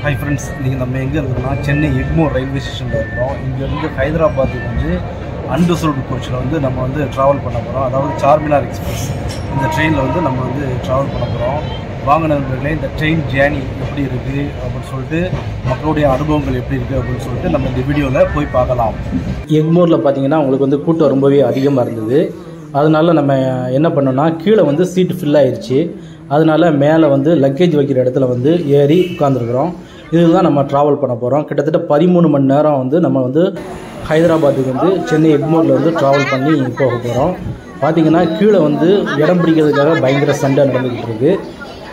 Hi friends, இன்றைக்கி நம்ம எங்கே இருக்கிறோம்னா சென்னை எக்மோர் ரயில்வே ஸ்டேஷனில் இருக்கிறோம். இங்கேருந்து ஹைதராபாத்துக்கு வந்து அன்ரிசர்வ்டு கோச்சில் வந்து நம்ம வந்து ட்ராவல் பண்ண போகிறோம். அதாவது சார்மினார் எக்ஸ்பிரஸ் இந்த ட்ரெயினில் வந்து நம்ம வந்து ட்ராவல் பண்ண போகிறோம். வாங்க நண்பர்களே, இந்த ட்ரெயின் ஜேர்னி எப்படி இருக்குது அப்படின்னு சொல்லிட்டு, மக்களுடைய அனுபவங்கள் எப்படி இருக்குது அப்படின்னு சொல்லிட்டு நம்ம இந்த வீடியோவில் போய் பார்க்கலாம். எக்மோரில் பார்த்தீங்கன்னா உங்களுக்கு வந்து கூட்டம் ரொம்பவே அதிகமாக இருந்தது. அதனால நம்ம என்ன பண்ணோம்னா, கீழே வந்து சீட்டு ஃபில் ஆயிடுச்சு. அதனால மேலே வந்து லக்கேஜ் வைக்கிற இடத்துல வந்து ஏறி உட்காந்துருக்குறோம். இதுதான் நம்ம ட்ராவல் பண்ண போகிறோம். கிட்டத்தட்ட 13 மணி நேரம் வந்து நம்ம வந்து ஹைதராபாத்துக்கு வந்து சென்னை எக்மோரில் வந்து ட்ராவல் பண்ணி போக போகிறோம். பார்த்திங்கன்னா கீழே வந்து இடம் பிடிக்கிறதுக்காக பயங்கர சண்டை நடந்துக்கிட்டு இருக்குது.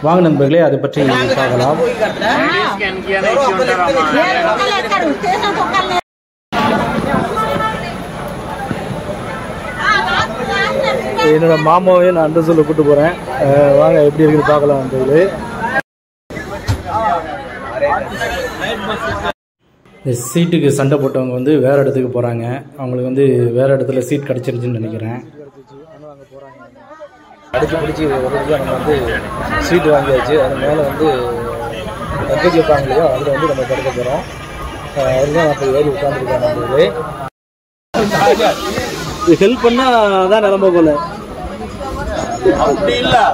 வாங்க நண்பர்களே, அதை பற்றி பார்க்கலாம். என்னோட மாமாவையும் நான் அண்டர்சூலில் கூப்பிட்டு போகிறேன். வாங்க எப்படி இருக்குன்னு பார்க்கலாம் நண்பர்களே. இந்த சீட்டுக்கு சண்டை போட்டவங்க வந்து வேறு இடத்துக்கு போகிறாங்க. அவங்களுக்கு வந்து வேறு இடத்துல சீட் கிடச்சிருச்சுன்னு நினைக்கிறேன். அடிச்சு பிடிச்சி நம்ம வந்து சீட்டு வாங்கியாச்சு. அது மேலே வந்து லக்கேஜ் வைப்பாங்க இல்லையோ, அதில் வந்து நம்ம கிடக்க போகிறோம். அதுதான் நான் இப்போ ஏறி உட்காந்துருக்கேன். நண்பர்களே, ஹெல்ப் பண்ணால் தான் நிலம்ப போல. அப்படி இல்லை,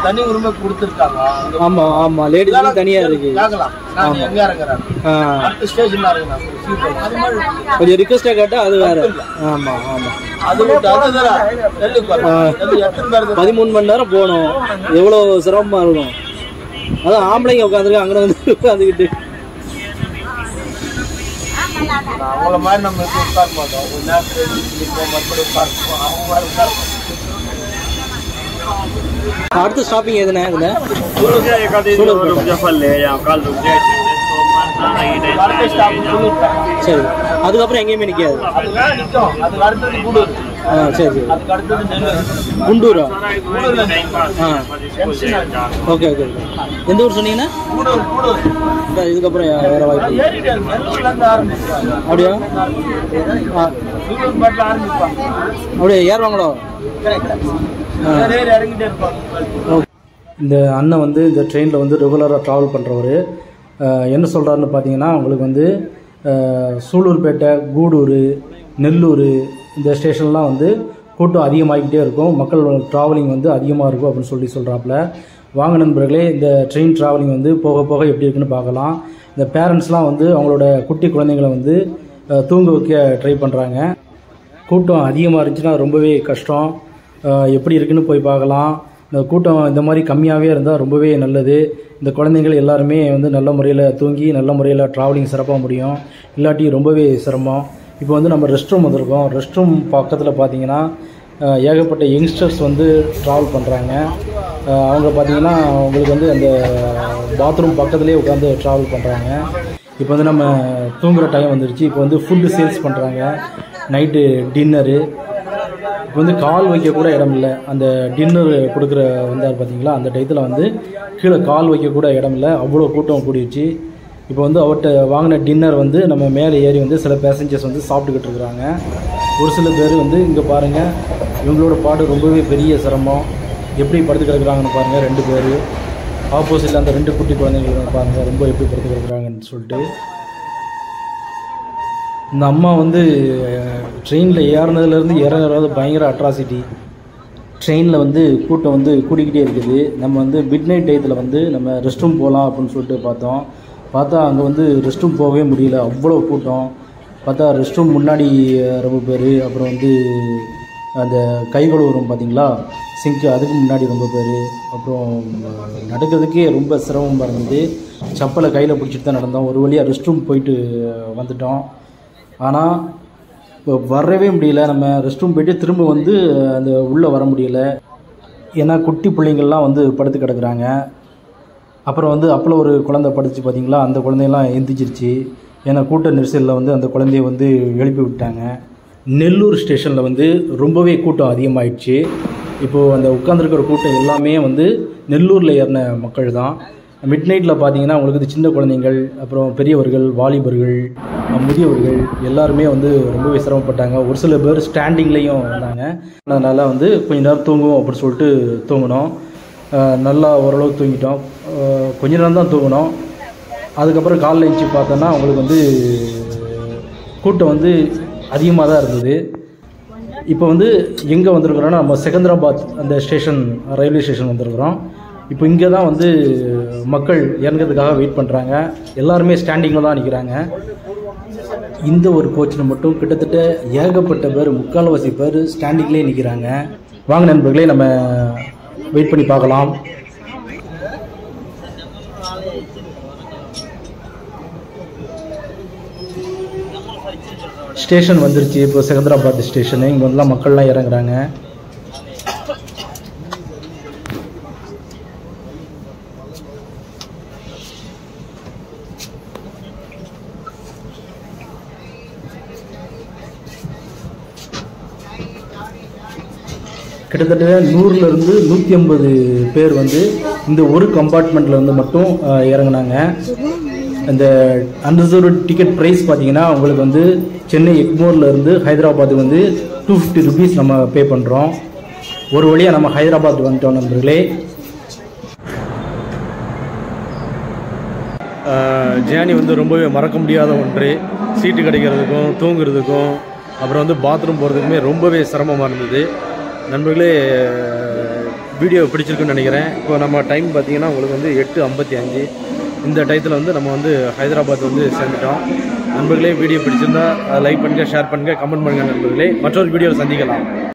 தனி உரிமை கொடுத்துருக்காங்க. ஆமா ஆமா, லேடிஸ் தனியா இருக்கு. கொஞ்சம் ரிக்வெஸ்டா கேட்டா அது வேற. ஆமா ஆமா, 13 மணி நேரம் போகணும். எவ்வளவு சிரமமா இருக்கும். அதான் ஆம்பளைங்க உட்காந்துருக்கு, அங்கே வந்து உட்காந்துக்கிட்டு அவங்கள மாதிரி நம்ம உட்கார மாட்டோம். அடுத்த ஸ்டாப்பிங் எதுனா இதுல சரி, அதுக்கப்புறம் எங்கேயுமே நிற்காது. சரி சரி, குண்டூரா? Okay okay. எந்த ஊர் சொன்னீங்கன்னா? இதுக்கப்புறம் வேற வாய்ப்பு அப்படியா? அப்படியே ஏறுவாங்களோ? இந்த அண்ணன் வந்து இந்த ட்ரெயினில் வந்து ரெகுலராக ட்ராவல் பண்ணுறவர். என்ன சொல்கிறாருன்னு பார்த்தீங்கன்னா, உங்களுக்கு வந்து சூலூர்பேட்டை, கூடூர், நெல்லூர் இந்த ஸ்டேஷன்லாம் வந்து கூட்டம் அதிகமாகிக்கிட்டே இருக்கும். மக்கள் ட்ராவலிங் வந்து அதிகமாக இருக்கும் அப்படின்னு சொல்லி சொல்கிறாப்புல. வாங்க நண்பர்களே, இந்த ட்ரெயின் ட்ராவலிங் வந்து போக போக எப்படி இருக்குன்னு பார்க்கலாம். இந்த பேரண்ட்ஸ்லாம் வந்து அவங்களோட குட்டி குழந்தைங்களை வந்து தூங்க வைக்க ட்ரை பண்ணுறாங்க. கூட்டம் அதிகமாக இருந்துச்சுன்னா ரொம்பவே கஷ்டம். எப்படி இருக்குன்னு போய் பார்க்கலாம். இந்த கூட்டம் இந்த மாதிரி கம்மியாகவே இருந்தால் ரொம்பவே நல்லது. இந்த குழந்தைங்கள் எல்லாருமே வந்து நல்ல முறையில் தூங்கி நல்ல முறையில் ட்ராவலிங் சிறப்பாக முடியும். இல்லாட்டி ரொம்பவே சிரமம். இப்போ வந்து நம்ம ரெஸ்ட் ரூம் வந்திருக்கோம். ரெஸ்ட் ரூம் பக்கத்தில் பார்த்தீங்கன்னா ஏகப்பட்ட யங்ஸ்டர்ஸ் வந்து ட்ராவல் பண்ணுறாங்க. அவங்க பார்த்திங்கன்னா அவங்களுக்கு வந்து அந்த பாத்ரூம் பக்கத்துலேயே உட்காந்து ட்ராவல் பண்ணுறாங்க. இப்போ வந்து நம்ம தூங்குகிற டைம் வந்துருச்சு. இப்போ வந்து ஃபுட்டு சேல்ஸ் பண்ணுறாங்க. Night dinner. இப்போ வந்து கால் வைக்க கூட இடம் இல்லை. அந்த டின்னர் கொடுக்குற வந்தார் பார்த்தீங்களா, அந்த டயத்தில் வந்து கீழே கால் வைக்க கூட இடம் இல்லை. அவ்வளோ கூட்டம் கூடிடுச்சு. இப்போ வந்து அவர்கிட்ட வாங்கின டின்னர் வந்து நம்ம மேலே ஏறி வந்து சில பேசஞ்சர்ஸ் வந்து சாப்பிட்டுக்கிட்டு இருக்கிறாங்க. ஒரு சில பேர் வந்து இங்கே பாருங்கள், இவங்களோட பாடு ரொம்பவே பெரிய சிரமம். எப்படி படுத்து கிடக்குறாங்கன்னு பாருங்கள். 2 பேர் ஆப்போசிட்டில் அந்த 2 குட்டி குழந்தைங்க பாருங்கள் ரொம்ப எப்படி படுத்து கிடக்குறாங்கன்னு சொல்லிட்டு. இந்த அம்மா வந்து ட்ரெயினில் ஏறினதுலேருந்து இறங்குறது பயங்கர அட்ராசிட்டி. ட்ரெயினில் வந்து கூட்டம் வந்து கூடிக்கிட்டே இருக்குது. நம்ம வந்து மிட் நைட் டயத்தில் வந்து நம்ம ரெஸ்ட் ரூம் போகலாம் அப்படின்னு சொல்லிட்டு பார்த்தா அங்கே வந்து ரெஸ்ட் ரூம் போகவே முடியல. அவ்வளோ கூட்டம். பார்த்தா ரெஸ்ட் ரூம் முன்னாடி ரொம்ப பேர். அப்புறம் வந்து அந்த கை கழுவுறோம் பார்த்தீங்களா, சிங்க்கு, அதுக்கு முன்னாடி ரொம்ப பேர். அப்புறம் நடக்கிறதுக்கே ரொம்ப சிரமமாக இருந்தது. செப்பலை கையில் பிடிச்சிட்டு தான் நடந்தோம். ஒரு வழியாக ரெஸ்ட் ரூம் போயிட்டு வந்துட்டோம். ஆனால் இப்போ வரவே முடியல. நம்ம ரெஸ்ட் ரூம் போய்ட்டு திரும்ப வந்து அந்த உள்ளே வர முடியல. ஏன்னா குட்டி பிள்ளைங்கள்லாம் வந்து படுத்து கிடக்குறாங்க. அப்புறம் வந்து அப்போ ஒரு குழந்தை படுத்துச்சு பார்த்தீங்களா, அந்த குழந்தையெல்லாம் எந்திரிச்சிருச்சு. ஏன்னா கூட்ட நெரிசலில் வந்து அந்த குழந்தைய வந்து எழுப்பி விட்டாங்க. நெல்லூர் ஸ்டேஷனில் வந்து ரொம்பவே கூட்டம் அதிகமாகிடுச்சு. இப்போது அந்த உட்காந்துருக்கிற கூட்டம் எல்லாமே வந்து நெல்லூரில் ஏறின மக்கள் தான். மிட் நைட்டில் பார்த்தீங்கன்னா உங்களுக்கு சின்ன குழந்தைங்கள், அப்புறம் பெரியவர்கள், வாலிபர்கள், முதியவர்கள் எல்லாருமே வந்து ரொம்பவே சிரமப்பட்டாங்க. ஒரு சில பேர் ஸ்டாண்டிங்லேயும் வந்தாங்க. அதனால் வந்து கொஞ்சம் நேரம் தூங்குவோம் அப்படின்னு சொல்லிட்டு தூங்கினோம். நல்லா ஓரளவு தூங்கிட்டோம். கொஞ்ச நேரம் தான் தூங்கினோம். அதுக்கப்புறம் காலைல எழுந்துச்சி பார்த்தோன்னா அவங்களுக்கு வந்து கூட்டம் வந்து அதிகமாக தான் இருந்தது. இப்போ வந்து எங்கே வந்திருக்கிறோன்னா நம்ம செகந்திராபாத் அந்த ஸ்டேஷன் ரயில்வே ஸ்டேஷன் வந்திருக்கிறோம். இப்போ இங்கே தான் வந்து மக்கள் இறங்கிறதுக்காக வெயிட் பண்ணுறாங்க. எல்லாருமே ஸ்டாண்டிங்கில் தான் நிற்கிறாங்க. இந்த ஒரு கோச்சில் மட்டும் கிட்டத்தட்ட ஏகப்பட்ட பேர், முக்கால்வாசி பேர் ஸ்டாண்டிங்லேயே நிற்கிறாங்க. வாங்க நண்பர்களே, நம்ம வெயிட் பண்ணி பார்க்கலாம். ஸ்டேஷன் வந்துருச்சு. இப்போ செகந்திராபாத் ஸ்டேஷனு. இங்கே வந்துலாம் மக்கள்லாம் இறங்குறாங்க. கிட்டத்தட்ட 100லேருந்து 150 பேர் வந்து இந்த ஒரு கம்பார்ட்மெண்ட்டில் வந்து மட்டும் இறங்குனாங்க. இந்த அன்ரிசர்வ்டு டிக்கெட் ப்ரைஸ் பார்த்தீங்கன்னா உங்களுக்கு வந்து சென்னை எக்மோர்லேருந்து ஹைதராபாத்துக்கு வந்து 250 rupees நம்ம பே பண்ணுறோம். ஒரு வழியாக நம்ம ஹைதராபாத் வந்துட்டோம் நண்பர்களே. ஜேர்னி வந்து ரொம்பவே மறக்க முடியாத ஒன்று. சீட்டு கிடைக்கிறதுக்கும் தூங்குறதுக்கும் அப்புறம் வந்து பாத்ரூம் போகிறதுக்குமே ரொம்பவே சிரமமாக இருந்தது. நண்பர்களே, வீடியோ பிடிச்சிருக்குன்னு நினைக்கிறேன். இப்போ நம்ம டைம் பார்த்திங்கன்னா உங்களுக்கு வந்து 8:55. இந்த டயத்தில் வந்து நம்ம வந்து ஹைதராபாத் வந்து சேர்ந்துட்டோம். நண்பர்களே, வீடியோ பிடிச்சிருந்தா லைக் பண்ணுங்கள், ஷேர் பண்ணுங்கள், கமெண்ட் பண்ணுங்கள் நண்பர்களே. மற்றொரு வீடியோவில் சந்திக்கலாம்.